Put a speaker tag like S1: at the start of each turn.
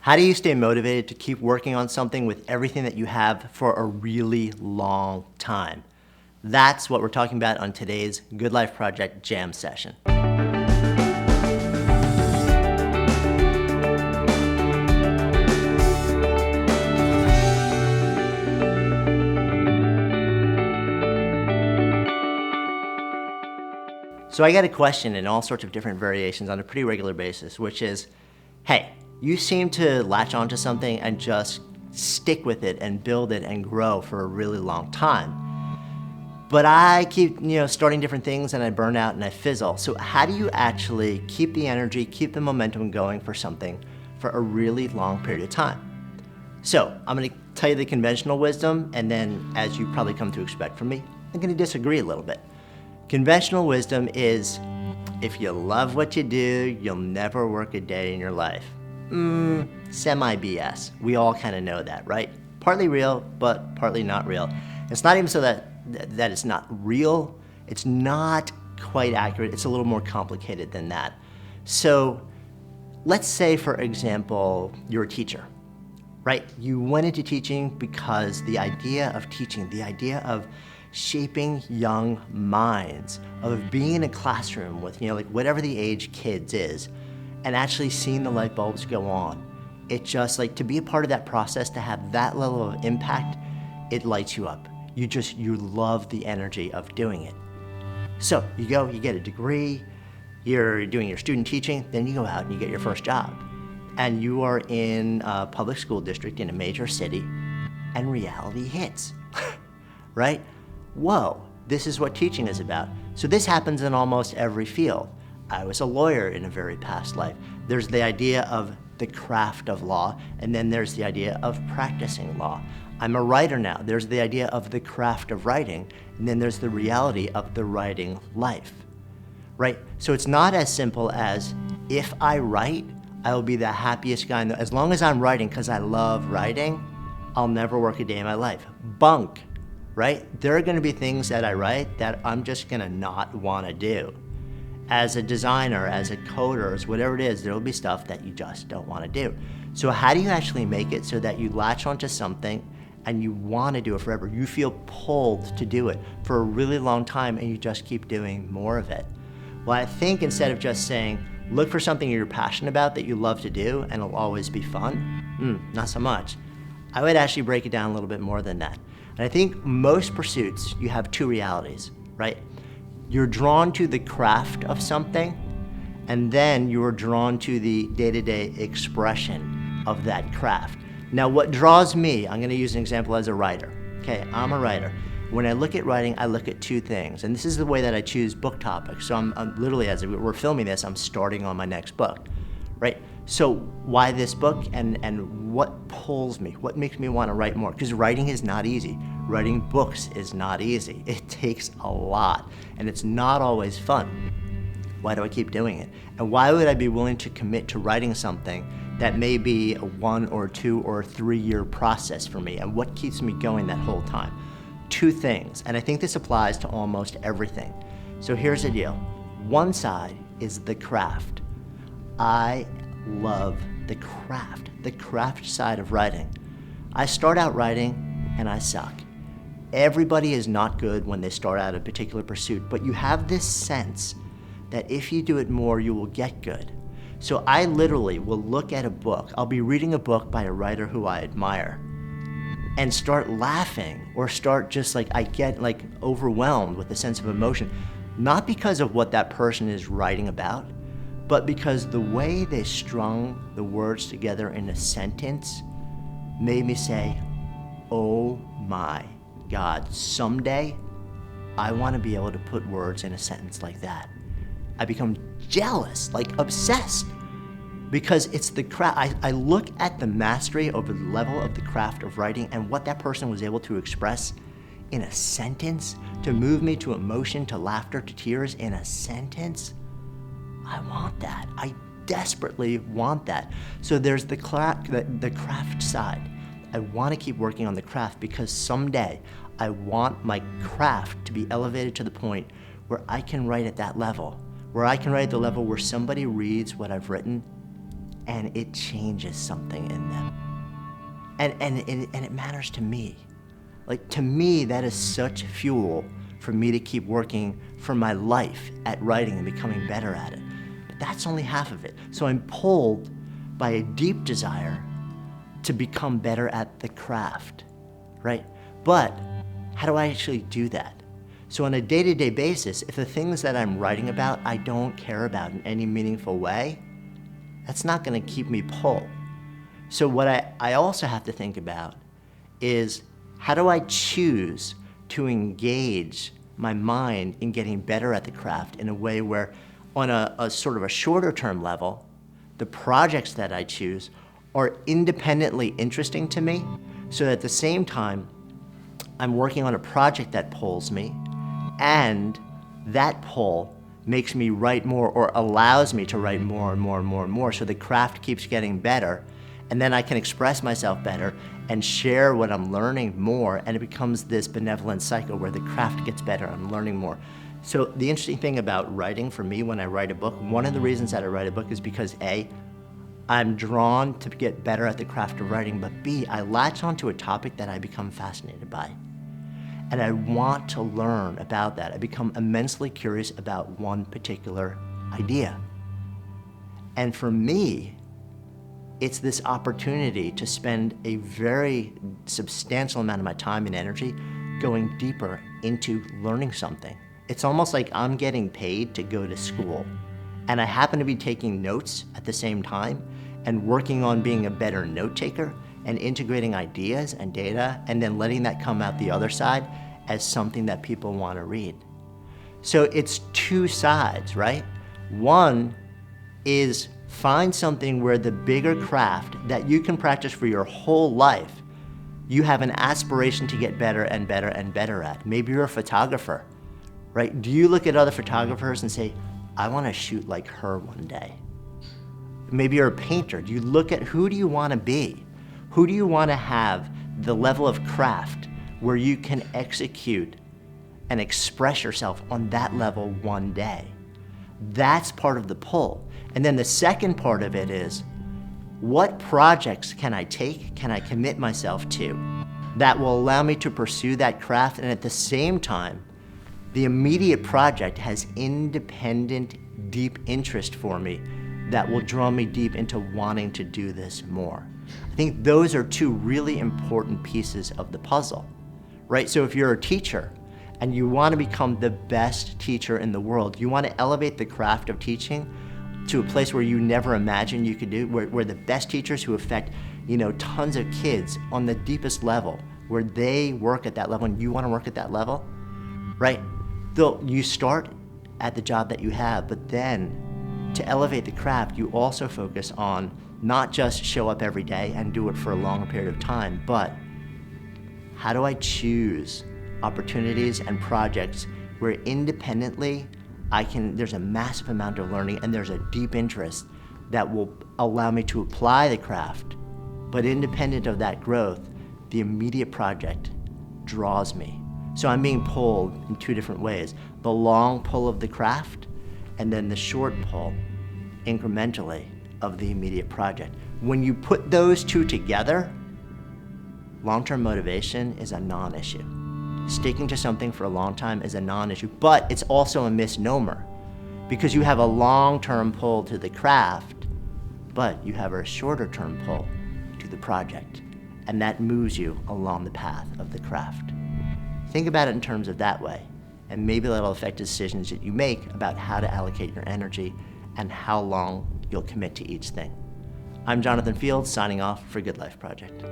S1: How do you stay motivated to keep working on something with everything that you have for a really long time? That's what we're talking about on today's Good Life Project Jam session. So I get a question in all sorts of different variations on a pretty regular basis, which is, hey, you seem to latch onto something and just stick with it and build it and grow for a really long time. But I keep, starting different things and I burn out and I fizzle. So how do you actually keep the energy, keep the momentum going for something for a really long period of time? So I'm gonna tell you the conventional wisdom, and then as you probably come to expect from me, I'm gonna disagree a little bit. Conventional wisdom is, if you love what you do, you'll never work a day in your life. Semi-BS. We all kind of know that, right? Partly real, but partly not real. It's not even so that it's not real. It's not quite accurate. It's a little more complicated than that. So let's say, for example, you're a teacher, right? You went into teaching because the idea of teaching, the idea of shaping young minds, of being in a classroom with, whatever the age kids is, and actually seeing the light bulbs go on. It just to be a part of that process, to have that level of impact, it lights you up. You love the energy of doing it. So you go, you get a degree, you're doing your student teaching, then you go out and you get your first job. And you are in a public school district in a major city, and reality hits, right? Whoa, this is what teaching is about. So this happens in almost every field. I was a lawyer in a very past life. There's the idea of the craft of law, and then there's the idea of practicing law. I'm a writer now. There's the idea of the craft of writing, and then there's the reality of the writing life, right? So it's not as simple as, if I write, I'll be the happiest guy as long as I'm writing because I love writing, I'll never work a day in my life. Bunk. Right? There are gonna be things that I write that I'm just gonna not wanna do. As a designer, as a coder, as whatever it is, there'll be stuff that you just don't wanna do. So how do you actually make it so that you latch onto something and you wanna do it forever? You feel pulled to do it for a really long time and you just keep doing more of it. Well, I think instead of just saying, look for something you're passionate about that you love to do and it'll always be fun, not so much. I would actually break it down a little bit more than that. And I think most pursuits, you have two realities, right? You're drawn to the craft of something, and then you're drawn to the day-to-day expression of that craft. Now, what draws me, I'm gonna use an example as a writer. Okay, I'm a writer. When I look at writing, I look at two things, and this is the way that I choose book topics. So I'm literally, as we're filming this, I'm starting on my next book, right? So why this book, and what pulls me? What makes me want to write more? Because writing is not easy. Writing books is not easy. It takes a lot, and it's not always fun. Why do I keep doing it? And why would I be willing to commit to writing something that may be a 1 or 2 or 3 year process for me? And what keeps me going that whole time? Two things, and I think this applies to almost everything. So here's the deal. One side is the craft. I love the craft side of writing. I start out writing and I suck. Everybody is not good when they start out a particular pursuit, but you have this sense that if you do it more, you will get good. So I literally will look at a book. I'll be reading a book by a writer who I admire and start laughing, or start just I get overwhelmed with a sense of emotion, not because of what that person is writing about, but because the way they strung the words together in a sentence made me say, oh my God, someday I want to be able to put words in a sentence like that. I become jealous, obsessed, because it's the craft. I look at the mastery over the level of the craft of writing and what that person was able to express in a sentence, to move me to emotion, to laughter, to tears in a sentence. I want that. I desperately want that. So there's the craft side. I want to keep working on the craft because someday I want my craft to be elevated to the point where I can write at that level, where I can write at the level where somebody reads what I've written and it changes something in them. And it matters to me. Like, to me, that is such fuel for me to keep working for my life at writing and becoming better at it. But that's only half of it. So I'm pulled by a deep desire to become better at the craft, right? But how do I actually do that? So on a day-to-day basis, if the things that I'm writing about I don't care about in any meaningful way, that's not gonna keep me pulled. So what I also have to think about is, how do I choose to engage my mind in getting better at the craft in a way where, on a sort of a shorter term level, the projects that I choose are independently interesting to me, so that at the same time, I'm working on a project that pulls me, and that pull makes me write more, or allows me to write more and more and more and more, so the craft keeps getting better, and then I can express myself better and share what I'm learning more, and it becomes this benevolent cycle where the craft gets better, I'm learning more. So the interesting thing about writing for me when I write a book, one of the reasons that I write a book is because A, I'm drawn to get better at the craft of writing, but B, I latch onto a topic that I become fascinated by. And I want to learn about that. I become immensely curious about one particular idea. And for me, it's this opportunity to spend a very substantial amount of my time and energy going deeper into learning something. It's almost like I'm getting paid to go to school, and I happen to be taking notes at the same time and working on being a better note taker and integrating ideas and data, and then letting that come out the other side as something that people want to read. So it's two sides, right? One is find something where the bigger craft that you can practice for your whole life, you have an aspiration to get better and better and better at. Maybe you're a photographer, right? Do you look at other photographers and say, I want to shoot like her one day? Maybe you're a painter. Do you look at, who do you want to be? Who do you want to have the level of craft where you can execute and express yourself on that level one day? That's part of the pull. And then the second part of it is, what projects can I take, can I commit myself to that will allow me to pursue that craft, and at the same time, the immediate project has independent, deep interest for me that will draw me deep into wanting to do this more. I think those are two really important pieces of the puzzle, right? So if you're a teacher and you want to become the best teacher in the world, you want to elevate the craft of teaching to a place where you never imagined you could do, where the best teachers who affect, tons of kids on the deepest level, where they work at that level and you want to work at that level, right? You start at the job that you have, but then to elevate the craft, you also focus on not just show up every day and do it for a longer period of time, but how do I choose opportunities and projects where independently there's a massive amount of learning and there's a deep interest that will allow me to apply the craft, but independent of that growth, the immediate project draws me. So I'm being pulled in two different ways: the long pull of the craft, and then the short pull, incrementally, of the immediate project. When you put those two together, long-term motivation is a non-issue. Sticking to something for a long time is a non-issue, but it's also a misnomer, because you have a long-term pull to the craft, but you have a shorter-term pull to the project, and that moves you along the path of the craft. Think about it in terms of that way, and maybe that'll affect decisions that you make about how to allocate your energy and how long you'll commit to each thing. I'm Jonathan Fields, signing off for Good Life Project.